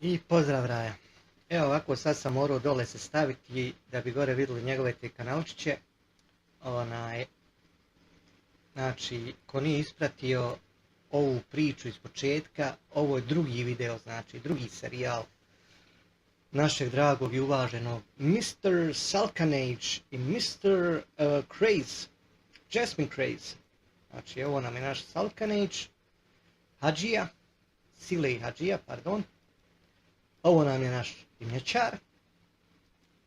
I pozdrav Raja. Evo ovako, sad sam morao dole se staviti da bi gore vidjeli njegove te kanalčiće. Znači, ko nije ispratio ovu priču iz početka, ovo je drugi video, znači drugi serijal našeg dragog i uvaženog Mr. Salkanage i Mr. Craze, Jasmine Craze. Znači, ovo nam je naš Salkanage, Hadžija, Silej Hadžija, pardon. Ovo nam je naš dimnjačar,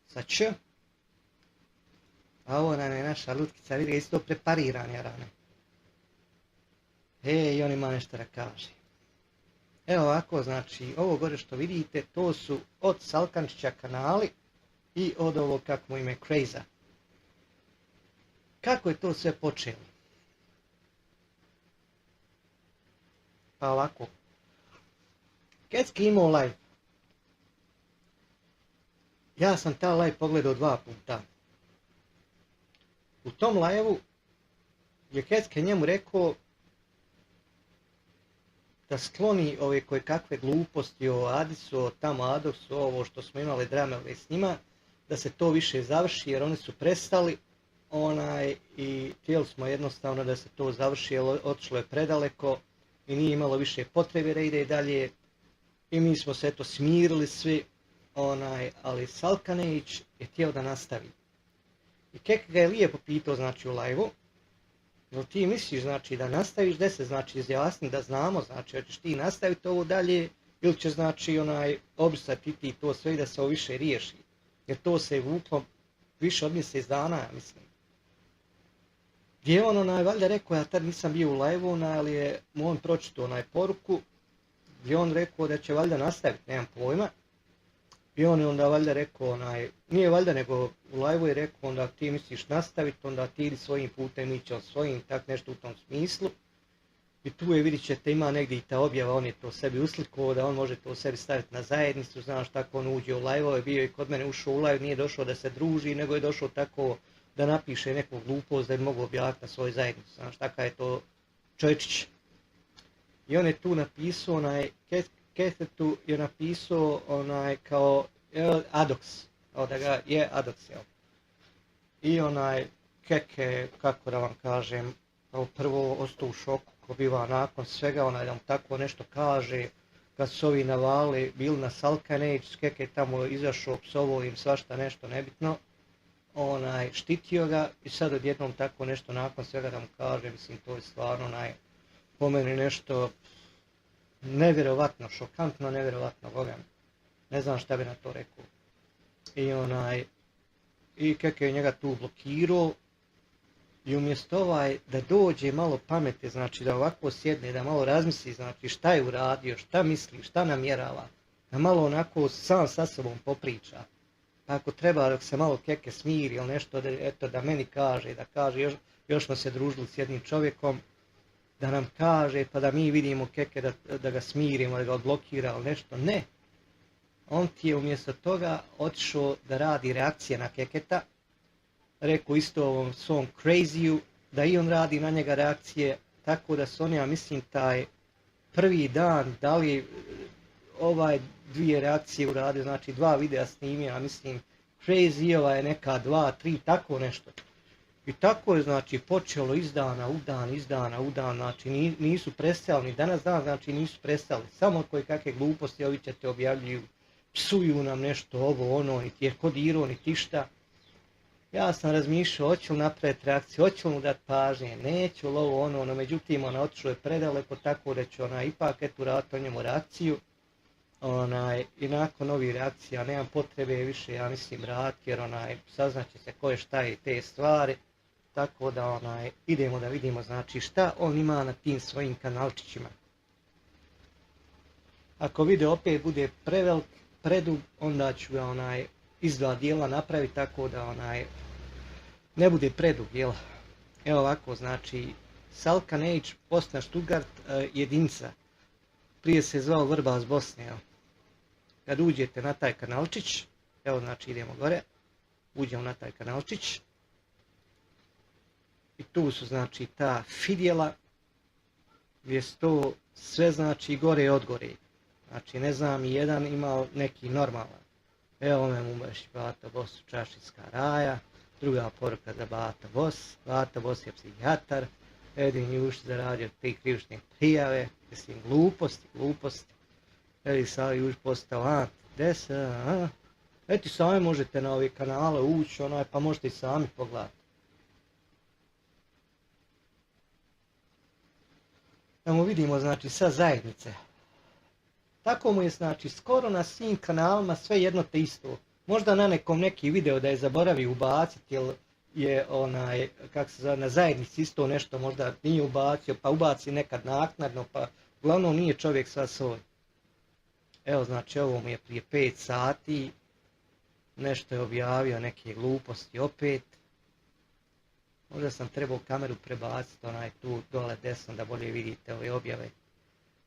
sa Č. A ovo nam je naša lutkica, vidi ga isto prepariran, jarane. I on ima nešto da kaže. Evo ovako, znači, ovo gore što vidite, to su od Salkančića kanali i od ovog, kako mu ime, Craze-a. Kako je to sve počelo? Pa ovako. Kecki imao live. Ja sam ta live pogledao 2 puta. U tom live-u je Kecke njemu rekao da skloni ove koje kakve gluposti o Adisu, o tamo Adoksu, ovo što smo imali dramove s njima, da se to više završi jer oni su prestali i htjeli smo jednostavno da se to završi jer otišlo je predaleko i nije imalo više potrebe da ide dalje i mi smo se eto smirili svi, ali Salkanage je htio da nastavi. I Kek ga je lijepo pitao, znači, u live-u, jel ti misliš, znači, da nastaviš, da se, znači, izjasni, da znamo, znači, hoćeš ti nastaviti ovo dalje, ili će, znači, obrisati ti to sve i da se ovo više riješi. Jer to se je vuklo više od mjesec dana, ja mislim. Gdje je on, valjda rekao, ja tad nisam bio u live-u, ali je mu on pročitao poruku, gdje on rekao da će valjda nastaviti, nemam pojma. I on je onda valjda rekao, nije valjda nego u live-u je rekao onda ti misliš nastaviti, onda ti idi svojim putem, mi ćemo svojim, tak nešto u tom smislu. I tu je, vidit ćete, ima negdje i ta objava, on je to sebi uslikovao, da on može to sebi staviti na zajednicu, znaš, tako on uđe u live-ove, bio je kod mene, ušao u live, nije došao da se druži, nego je došao tako da napiše neku glupost da bi mogu objaviti na svoj zajednicu, znaš, takav je to čovječić. I on je tu napisao, Kethetu je napisao kao Adoks, da ga je Adoks, jel? I Keke, kako da vam kažem, prvo ostao u šoku ko biva nakon svega, da mu tako nešto kaže, kad su ovi navali, bili na Salkanage, Keke je tamo izašao, psovao im svašta nešto nebitno, štitio ga i sad odjednom tako nešto nakon svega da mu kaže, mislim, to je stvarno po meni nešto nevjerovatno, šokantno, nevjerovatno, Boga mi. Ne znam šta bi na to rekao. I Keke je njega tu blokirao i umjesto da dođe malo pameti, znači da ovako sjedne, da malo razmisli, znači šta je uradio, šta misli, šta namjerava, da malo onako sam sa sobom popriča. Pa ako treba dok se malo Keke smiri ili nešto, eto da meni kaže, da kaže, još smo se družili s jednim čovjekom, da nam kaže pa da mi vidimo Keke da ga smirimo, da ga odblokira ili nešto, ne. On ti je umjesto toga otišao da radi reakcije na Keketa, rekao isto ovom svom Crazy-u, da i on radi na njega reakcije, tako da su oni, ja mislim, taj prvi dan dali 2 reakcije uradio, znači 2 videa snimio, ja mislim, Crazy je neka 2, 3, tako nešto. I tako je, znači, počelo iz dana u dan, znači nisu prestali, ni danas dan, znači nisu prestali. Samo koje kakve gluposti ovi ćete objavljuju, psuju nam nešto, ovo, ono, niti je kodirao, niti šta. Ja sam razmišljao, hoću li napraviti reakciju, hoću li mu dati pažnje, neću li ovo, ono, no međutim, otišlo je predaleko, tako da ću ipak raditi o njemu reakciju. I nakon ovih reakcija nemam potrebe više, ja mislim, raditi, jer saznaće se ko je šta je te stvari. Tako da idemo da vidimo, znači, šta on ima na tim svojim kanalčićima. Ako video opet bude prevelik, predug, onda ću ga iz 2 dijela napraviti tako da ne bude predug, jel? Evo ovako, znači, Salkanage, Bosna, Stuttgart, jedinica. Prije se zvao Vrba iz Bosne, jel? Kad uđete na taj kanalčić, evo, znači, idemo gore, uđemo na taj kanalčić. I tu su, znači, ta fidjela, gdje su to sve, znači, gore i odgore. Znači ne znam i jedan imao neki normalan. Evo me mu baš Bata Bos u Čašinska raja, druga poruka za Bata Bos. Bata Bos je psihijatar, Edin Juš zaradio 3 krivične prijave, mislim gluposti. Edin sad Juš postao anti-desa, Eto sami možete na ove kanale ući, pa možete i sami pogledati. Evo vidimo, znači, sa zajednice. Tako mu je, znači, skoro na svim kanalima sve jedno te isto. Možda na nekom neki video da je zaboravio ubaciti, jer je kako se zove, na zajednici isto nešto možda nije ubacio, pa ubaci nekad naknadno, pa uglavnom nije čovjek sva svoj. Evo, znači, ovo mu je prije 5 sati, nešto je objavio, neke gluposti opet. Možda sam trebao kameru prebaciti, tu dole desno da bolje vidite ove objave.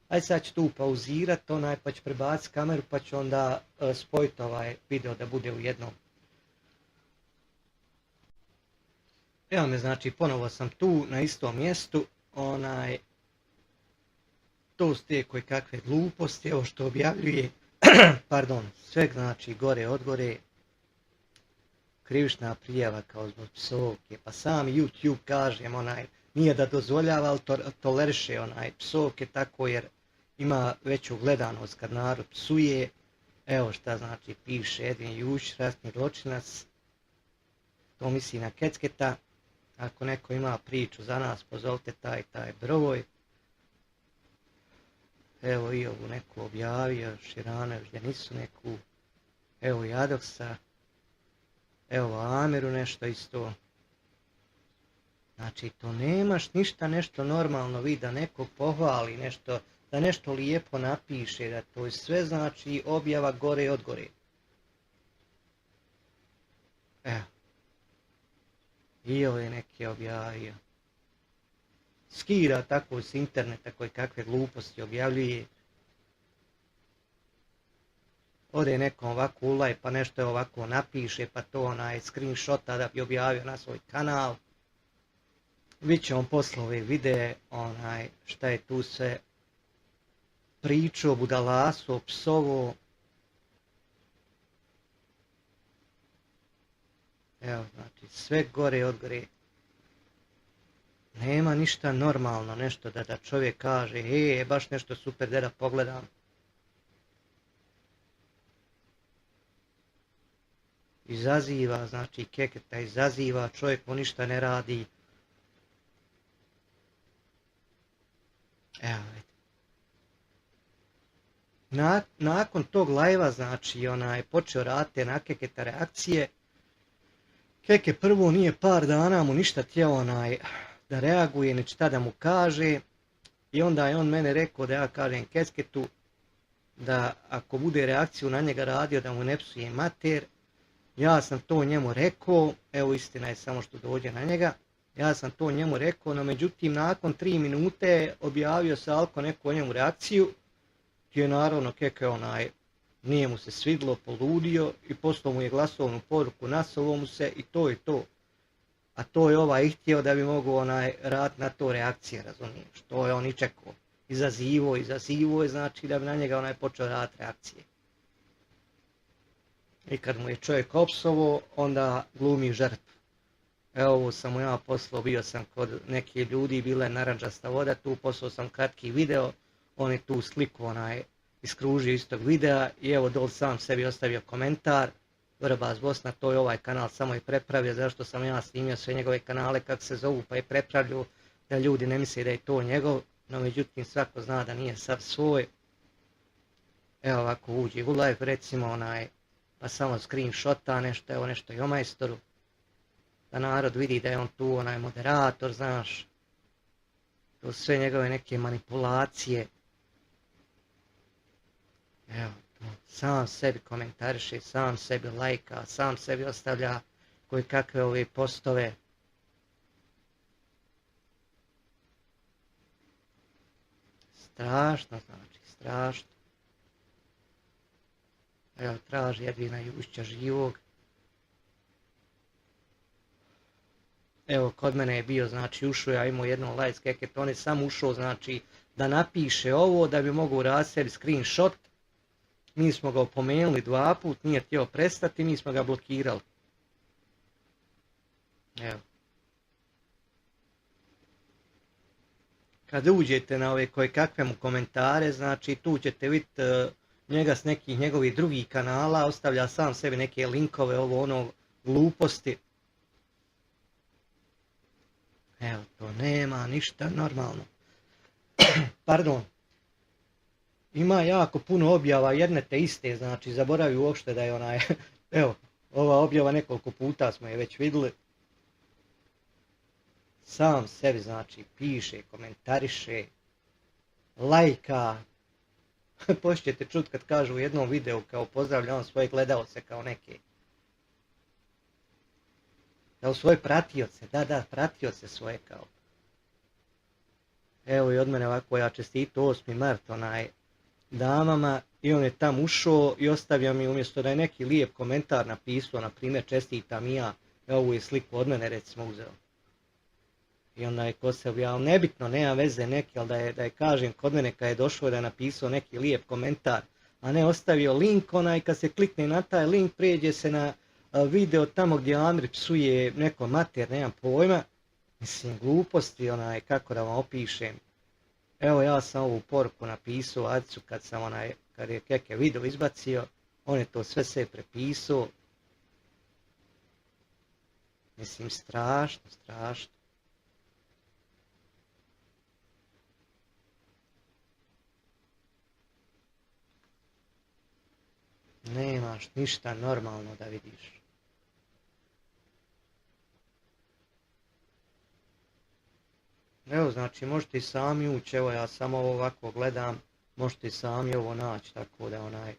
Ajde sad ću tu pauzirati, pa ću prebaciti kameru, pa ću onda spojiti ovaj video da bude u jednom. Evo me, znači, ponovo sam tu na istom mjestu, to su te koje kakve gluposti, evo što objavljuje, pardon, sve znači gore odgore, krivična prijava kao zbog psovke, pa sam YouTube kažem, nije da dozvoljava, ali toleriše psovke tako jer ima veću gledanost kad narod psuje. Evo šta znači piše Edin Juš, ratni zločinac, to misli na Kecketa. Ako neko ima priču za nas, pozovite taj broj. Evo i ovu neku objavio, Širanović, da nisu neku, evo i Adoksa, evo Amiru nešto isto. Znači to nemaš ništa nešto normalno, vi da neko pohvali nešto, da nešto lijepo napiše, da to je sve znači objava gore od gore. Evo. I ovo je neki objavio. Skira tako s interneta koje kakve gluposti objavljuje. Ode nekom ovako ulaj pa nešto je ovako napiše pa to screenshota da bi objavio na svoj kanal. Vidjet ćemo posle ove videe šta je tu sve pričao, budalaso, psovo. Evo, znači, sve gore od gore. Nema ništa normalno, nešto da čovjek kaže, baš nešto super da pogledam. Izaziva, znači Keketa izaziva, čovjek mu ništa ne radi. Evo, nakon tog lajva, znači, je počeo raditi na Keketa reakcije. Keke prvo nije par dana mu ništa htio da reaguje, ni šta da mu kaže. I onda je on mene rekao da ja kažem Keketu da ako bude reakciju na njega radio da mu ne psuje mater. Ja sam to njemu rekao, evo istina je samo što dođe na njega. Ja sam to njemu rekao, no međutim nakon 3 minute objavio se Alko neku o njemu reakciju. Gdje je naravno Keke nije mu se svidlo, poludio i poslao mu je glasovnu poruku, nasovao mu se i to je to. A to je htio da bi mogu raditi na to reakcije, razumiješ, to je on i čekao. Izazivo je, znači da bi na njega počeo raditi reakcije. I kad mu je čovjek opsovo, onda glumi žrtvu. Evo ovo sam mu ja poslao, bio sam kod nekih ljudi, bila je narančasta voda, tu poslao sam kratki video, on je tu sliku iskružio iz tog videa i evo dol sam sebi ostavio komentar. Vrbas Bosna, to je ovaj kanal, samo je prepravio, zašto sam ja snimio sve njegove kanale kako se zovu, pa je prepravio da ljudi ne misle da je to njegov, no međutim svako zna da nije sav svoj. Evo ovako uđe u live, recimo pa samo screenshota nešto, evo nešto i o majstoru, da narod vidi da je on tu moderator, znaš, to sve njegove neke manipulacije. Evo, sam sebi komentariše, sam sebi lajka, sam sebi ostavlja koje kakve ove postove. Strašno, znači, strašno. Evo, traži Edvina Jušća živog. Evo, kod mene je bio, znači, ušao, ja imao jednom live Keket, on je sam ušao, znači, da napiše ovo, da bi mogu raditi sebi screenshot, mi smo ga opomenuli 2 put, nije htio prestati, mi smo ga blokirali. Evo. Kad uđete na ove koje kakve mu komentare, znači tu ćete vidjeti njega s nekih njegovih drugih kanala, ostavlja sam sebi neke linkove, ovo ono, gluposti. Evo, to nema ništa normalno. Pardon. Ima jako puno objava jedne te iste, znači zaboravim uopšte da je onaj, evo, ova objava nekoliko puta smo je već vidjeli. Sam sebi, znači, piše, komentariše, lajka. Poslije ćete čuti kad kažu u jednom videu kao pozdravlja on svoje gledaoce kao neke. Kao svoje pratioce, da, pratioce svoje kao. Evo i od mene ovako, ja čestito 8. mart onaj damama i on je tam ušao i ostavio mi umjesto da je neki lijep komentar napisao, na primjer čestitam i ja, ovu je sliku od mene recimo uzeo. I onda je ko se objavio, nebitno, nema veze neki, ali da je kažem kod mene kad je došao da je napisao neki lijep komentar, a ne ostavio link onaj, kad se klikne na taj link prijeđe se na video tamo gdje Andri psuje neko mater, nemam pojma. Mislim, gluposti onaj, kako da vam opišem. Evo ja sam ovu poruku napisao Adicu kad je Keke video izbacio, on je to sve prepisao. Mislim, strašno. Nemaš ništa normalno da vidiš. Evo, znači, možete i sami ući, evo ja samo ovako gledam, možete i sami ovo naći, tako da onaj...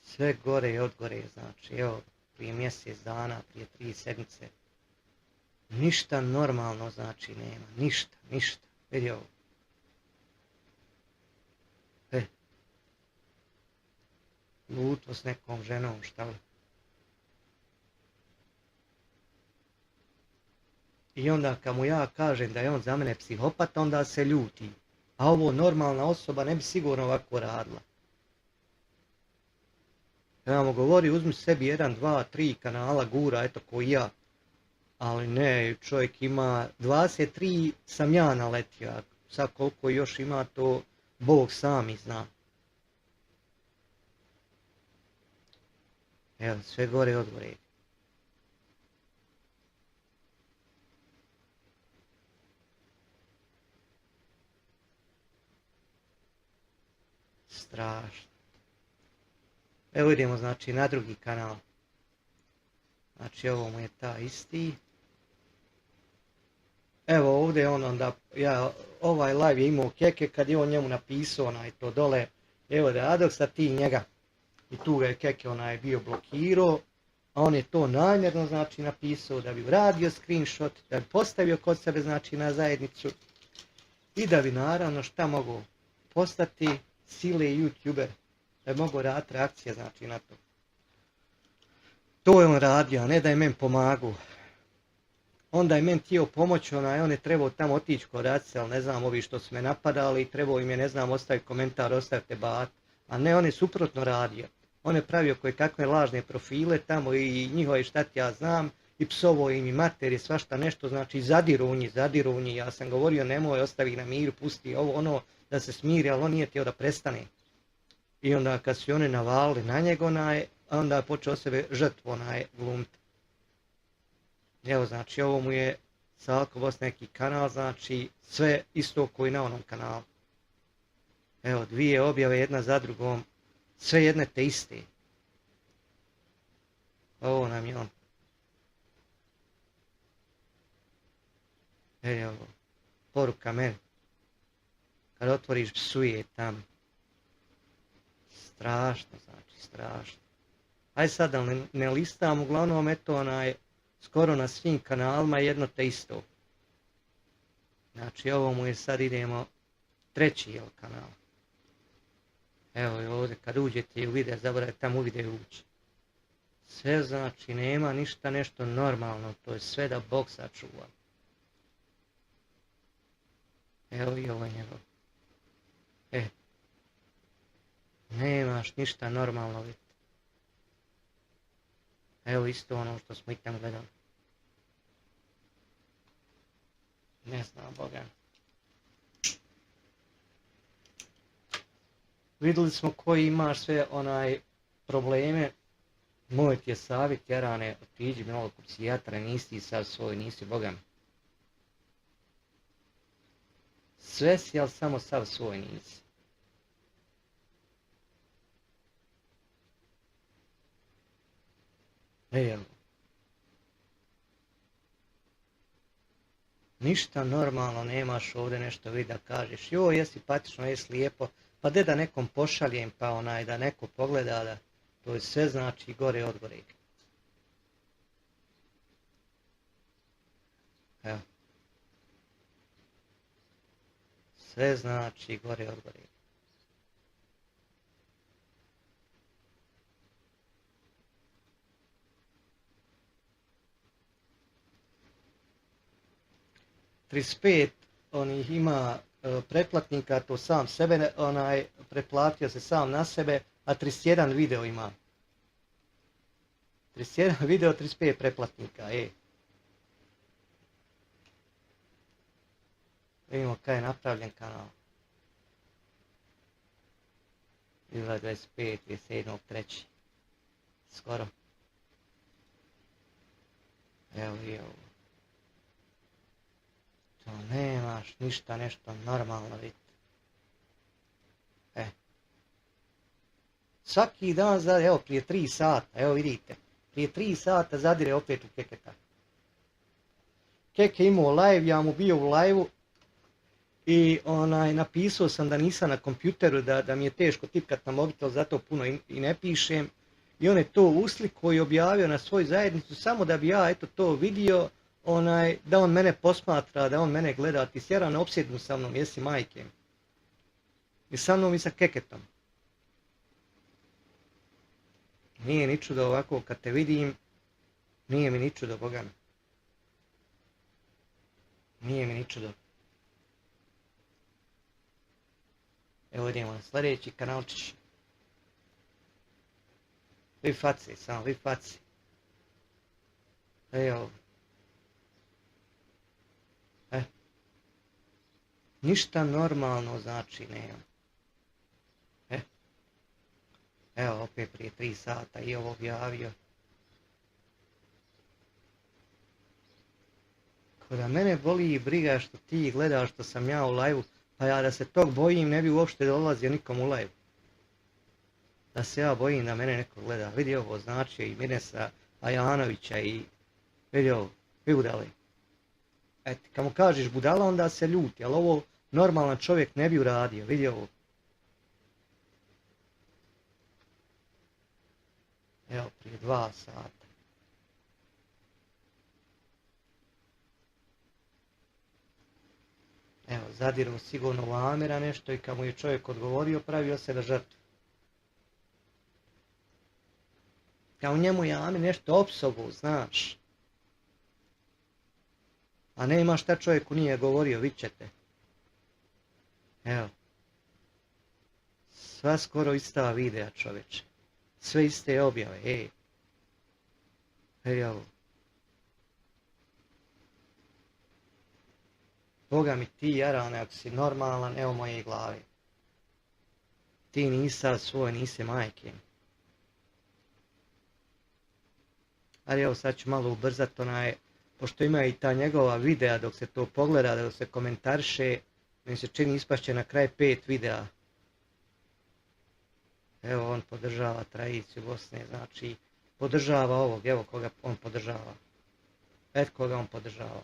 Sve gore i odgore, znači, evo, prije mjesec dana, prije 3 sedmice. Ništa normalno, znači, nema, ništa, vidi ovo. Lutvo s nekom ženom, šta li? I onda kad mu ja kažem da je on za mene psihopat, onda se ljuti. A ovo normalna osoba ne bi sigurno ovako radila. Ja mu govori, uzmi sebi 1, 2, 3 kanala gura, eto ko i ja. Ali ne, čovjek ima 23, sam ja naletio. Sad koliko još ima to, Bog sami zna. Evo, sve gore i odgore. Strašno. Evo idemo znači na drugi kanal. Znači ovo mu je ta isti. Evo ovdje on onda, ovaj live je imao Keke kad je on njemu napisao onaj to dole. Evo da Adoksa ti njega. I tu ga je Keke onaj bio blokirao. A on je to namjerno znači napisao da bi uradio screenshot, da bi postavio kod sebe znači na zajednicu. I da bi naravno šta mogu postati sile youtuber. Da je mogu raditi reakcije znači na to. To je on radio, a ne da je men pomagao. Onda je men htio pomoći, on je trebao tamo otići kod Radice, ali ne znam, ovi što su me napadali, trebao im je, ne znam, ostaviti komentar, ostavite bat, a ne, on je suprotno radio. On je pravio koje kakve lažne profile tamo i njihove šta ti ja znam, i psovo im i mater svašta nešto, znači zadiru u njih, ja sam govorio nemoj, ostavi na miru, pusti ovo ono, da se smiri, ali on nije htio da prestane. I onda kad su oni navalili na njega, onda je počeo sebe žrtvo glumiti. Evo znači ovo mu je Salko Bos neki kanal, znači sve isto koji na onom kanalu. Evo 2 objave jedna za drugom, sve jedne te iste. Ovo nam je on. Evo, poruka meni. Kad otvoriš psuje tam. Strašno, znači strašno. Aj sad da ne listam, uglavnom eto skoro na svim kanalima jedno te isto. Znači ovo mu je sad idemo 3. kanal. Evo je ovdje kad uđete u video, zaboravite tamo u video ući. Sve znači nema ništa nešto normalno, to je sve da Bog sačuva. Evo i ovo je njegov. Nemaš ništa normalno vidjeti. Evo isto ono što smo i tam gledali. Ne znam, Boga. Vidjeli smo koji imaš sve probleme. Moj ti je savjet, Jarane, otiđi malo kod psihijatra, nisi sad svoj, nisi Boga. Sve si, ali samo sav svoj nisi. Evo. Ništa normalno nemaš ovdje nešto vidjeti da kažeš, joj, jesi patično, jesi lijepo, pa da nekom pošaljem, pa da neko pogleda, da to je sve znači gore od gore. Evo. Sve znači gore od gore. ...35 onih ima pretplatnika, to sam sebe pretplatio se sam na sebe, a 31 video ima. 31 video, 35 pretplatnika, Vidimo kada je napravljen kanal. 2025, 27.3. Skoro. Evo i ovo. To nemaš ništa nešto normalno vidjeti. Svaki dan zadire, evo prije 3 sata, evo vidite. Prije 3 sata zadire opet u Keketa. Keke imao live, ja mu bio u live-u. I napisao sam da nisam na kompjuteru, da mi je teško tipkat na mobitel, zato puno i ne pišem. I on je to uslikao i objavio na svoju zajednicu, samo da bi ja to vidio, da on mene posmatra, da on mene gleda, ti si Jarane opsjednu sa mnom, jesi majke. I sa mnom i sa Keketom. Nije ni čudo ovako kad te vidim, nije mi ni čudo, Boga mi. Nije mi ni čudo. Evo idemo na sljedeći kanalčić. Vi faci, samo vi faci. Evo. Ništa normalno znači nema. Evo opet prije 3 sata i ovo objavio. Ko da mene boli i briga što ti gledaš što sam ja u live-u, pa ja da se tog bojim ne bi uopšte dolazio nikom u live. Da se ja bojim da mene neko gleda. Vidi ovo znači i Mirnesa Ajanovića i vidi ovo, vi budali. Kad mu kažeš budala onda se ljuti, ali ovo normalan čovjek ne bi uradio, vidi ovo. Evo prije 2 sata. Evo, zadiru sigurno u Amira nešto i kad mu je čovjek odgovorio, pravio se da žrtvu. Kao njemu je Amir nešto opsobu, znaš. A nema šta čovjeku nije govorio, vidit ćete. Evo. Sva skoro ista videa, čovječe. Sve iste objave, Evo. Boga mi ti, Jarane, ako si normalan, evo moje glave. Ti nisi svoj, nisi majke. Ali evo sad ću malo ubrzati pošto ima i ta njegova videa dok se to pogleda, dok se komentariše, mi se čini ispašće na kraj 5 videa. Evo on podržava tradiciju Bosne, znači podržava ovog, evo koga on podržava. Eto koga on podržava.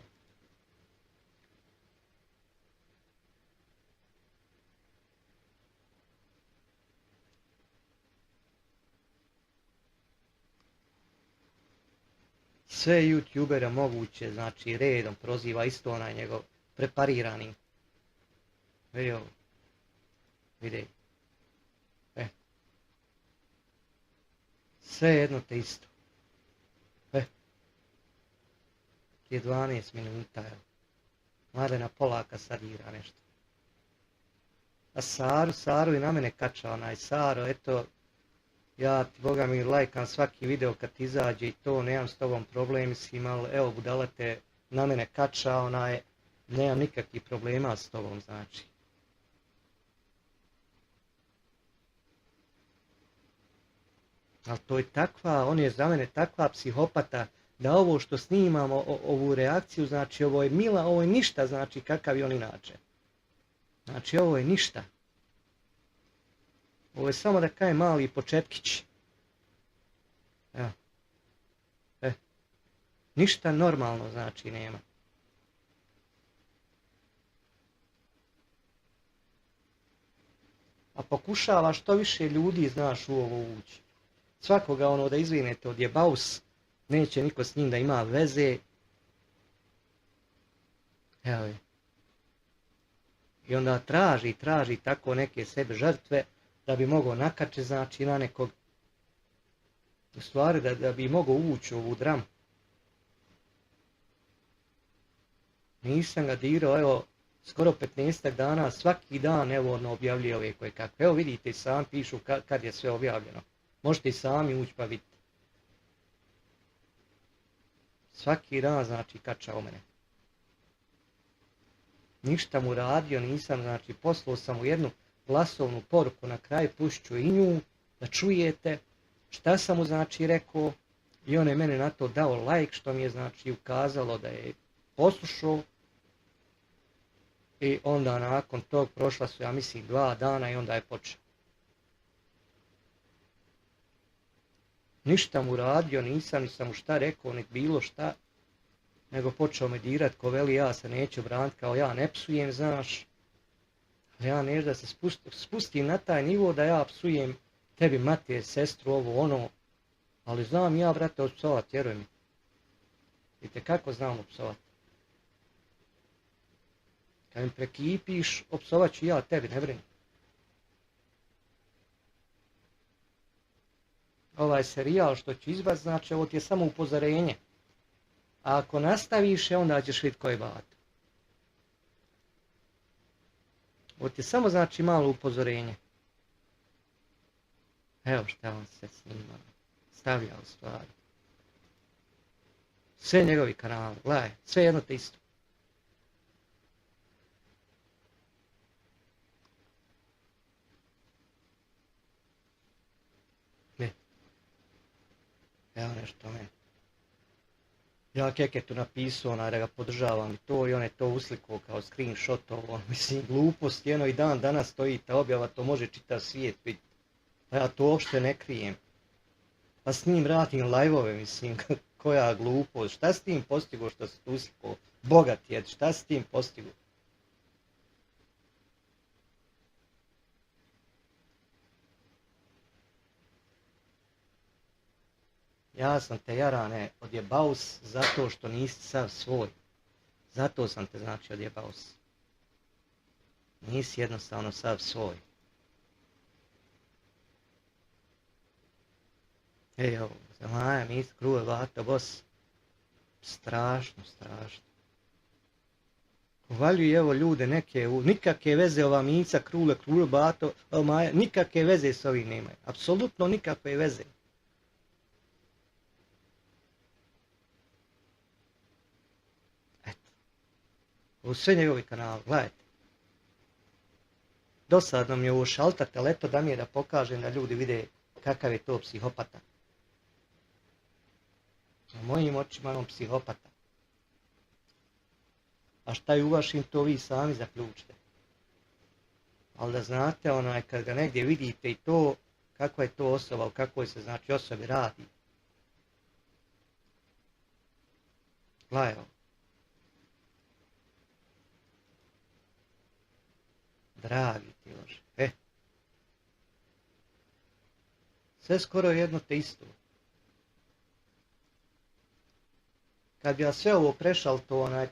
Sve youtubera moguće, znači redom proziva isto onaj njegov preparirani. Vidi ovo. Vidi. Sve jedno te isto. Je 12 minuta, evo. Mladena Polaka sad igra nešto. A Saru i na mene kača onaj Saro, eto, ja ti boga mi lajkam svaki video kad izađe i to, nemam s tobom problem, mislim, ali evo budala te na mene kača onaj, nemam nikakvih problema s tobom, znači. Ali to je takva, on je za mene takva psihopata, da ovo što snimamo, ovu reakciju, znači ovo je mila, ovo je ništa, znači kakav je on inače. Znači ovo je ništa. Ovo je samo da kaj mali početkić. Evo. Ništa normalno znači nema. A pokušava što više ljudi, znaš, u ovo ući. Svakoga ono da izvinete odjebaus, neće niko s njim da ima veze. Evo je. I onda traži tako neke sebe žrtve da bi mogao nakače, znači na nekog. U stvari da bi mogao ući u ovu dramu. Nisam ga dirao, evo, skoro 15 dana, svaki dan, evo, ono objavljuje ove koje kakve. Evo vidite, sam pišu kad je sve objavljeno. Možete i sami ući pa vidite. Svaki dan, znači, kača o mene. Ništa mu radio nisam, znači, poslao sam mu jednu glasovnu poruku, na kraju pušću i nju, da čujete šta sam mu, znači, rekao. I on je mene na to dao like, što mi je, znači, ukazalo da je poslušao. I onda nakon tog prošla su, ja mislim, 2 dana i onda je počeo. Ništa mu radio, nisam mu šta rekao, nek bilo šta, nego počeo me dirat, ko veli ja se neću braniti, kao ja ne psujem, znaš. Ja neću da se spustim na taj nivo da ja psujem tebi, mater, sestru, ovo, ono, ali znam ja, brate, opsovat, vjeruj mi. Vidite kako znam opsovat. Kad mi prekipiš, opsovat ću ja tebi, ne brini. Ovaj serijal što ću izbaciti, znači ovo ti je samo upozorenje. A ako nastaviš, onda ćeš vidjeti ko je bato. Ovo ti je samo, znači, malo upozorenje. Evo šta on se snima. Stavlja u stvari. Sve njegovi kanali, gledaj, sve jedno te isto. Evo nešto meni. Ja Keketu napisao da ga podržavam i to, i on je to uslikao kao screenshotovo, mislim, glupost, jedno i dan danas stoji ta objava, to može čitav svijet vidjeti. Pa ja to uopšte ne krijem. Pa s njim radim live-ove, mislim, koja glupost, šta s tim postigo što se tu uslikao? Bogat je, šta s tim postigo? Ja sam te, Jarane, odjebaus zato što nisi sav svoj. Zato sam te, znači, odjebaus. Nisi jednostavno sav svoj. Ej, ovo, za Maja, mi kruve vata, bos. Strašno, strašno. Uvaljuju, evo, ljude neke, nikakve veze ova Mica, krule, bato, Maja, nikakve veze s ovim nemaju. Apsolutno nikakve veze. U sve njegovi kanali, gledajte. Dosadno mi je ovo šaltati, ali eto da mi je da pokažem da ljudi vide kakav je to psihopata. Na mojim očima on psihopata. A šta je u vašim, to vi sami zaključite. Ali da znate, kad ga negdje vidite i to, kakva je to osoba, o kakvoj se, znači, osobi radi. Gledaj ovo. Dragi ti Bože, sve skoro jedno te isto. Kad bi ja sve ovo prešal, to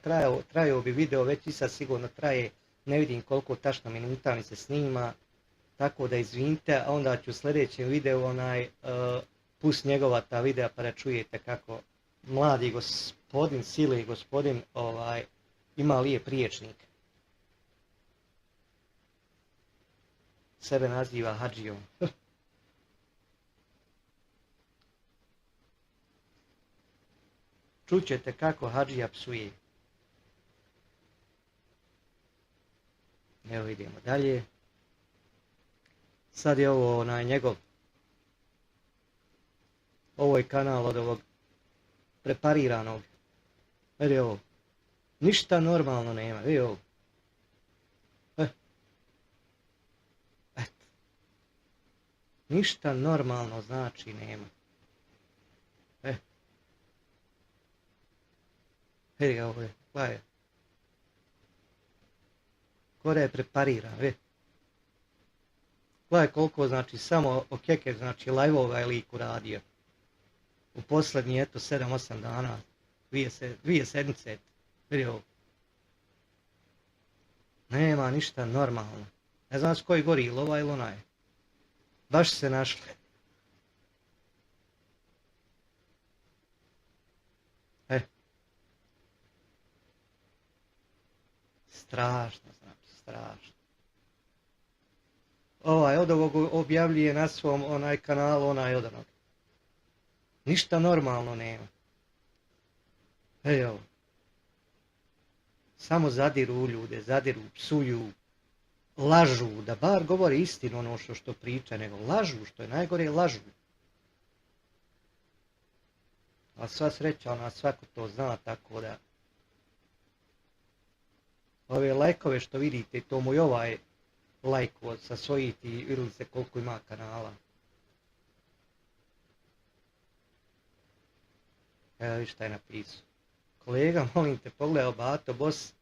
trajao bi video, već i sad sigurno traje, ne vidim koliko tačno minuta mi se snima, tako da izvinite, a onda ću u sljedećem videu pust njegova ta videa pa da čujete kako mladi gospodin, sili gospodin, ima lijep riječnik. sebe naziva hadžijom. Čućete kako hadžija psuje. Evo idemo dalje. Sad je ovo njegov. Ovo je kanal od ovog prepariranog. Vidi ovo. Ništa normalno nema. Vidi ovo. Ništa normalno znači nema. Vidi ga ovdje. Gledaj. Kore je prepariran. Vidi. Gledaj koliko znači samo okeke znači live-ova je lik uradio. U posljednji eto 7-8 dana. Dvije sedmice. Vidi ovo. Nema ništa normalno. Ne znam s koji gori, ili ova ili onaj. Baš se našli. Strašno, znači, strašno. Od ovog objavljuje na svom kanalu onaj od onog. Ništa normalno nema. Evo. Samo zadiru ljude, zadiru, psuju, lažu, da bar govori istinu ono što priča, nego lažu, što je najgore, lažu. A sva sreća, svako to zna, tako da. Ove lajkove što vidite, to mu i ovaj lajko sa svojih i vidjeli se koliko ima kanala. Evo vi šta je napisao. Kolega, molim te, pogledaj Bato Boss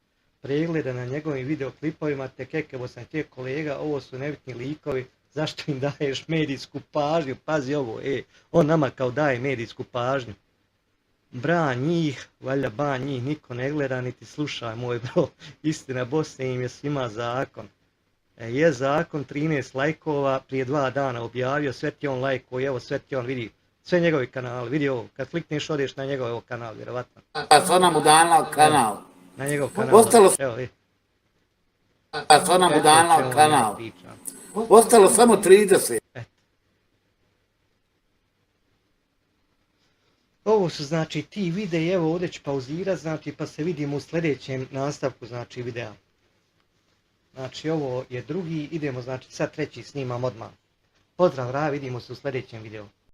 pregleda na njegovim videoklipovima, te kekevo sam ti kolega, ovo su nebitni likovi, zašto im daješ medijsku pažnju, pazi ovo, on nama kao daje medijsku pažnju. Bra njih, valjda ba njih, niko ne gleda niti sluša, moj bro, istina Bosne im je svima zakon. Je zakon, 13 lajkova, prije 2 dana objavio, sve ti on lajkuje, evo sve ti on vidi, sve njegovi kanali, vidi ovo, kad klikneš odeš na njegov kanal, vjerovatno. A Sona mu dala kanal. Na njegov kanal, evo vidi. A Sona mu dala kanal. Ostalo samo 30. Ovo su znači ti videi, evo ovdje ću pauzirati, znači pa se vidimo u sljedećem nastavku znači videa. Znači ovo je drugi, idemo znači sad treći snimam odmah. Pozdrav, vidimo se u sljedećem videu.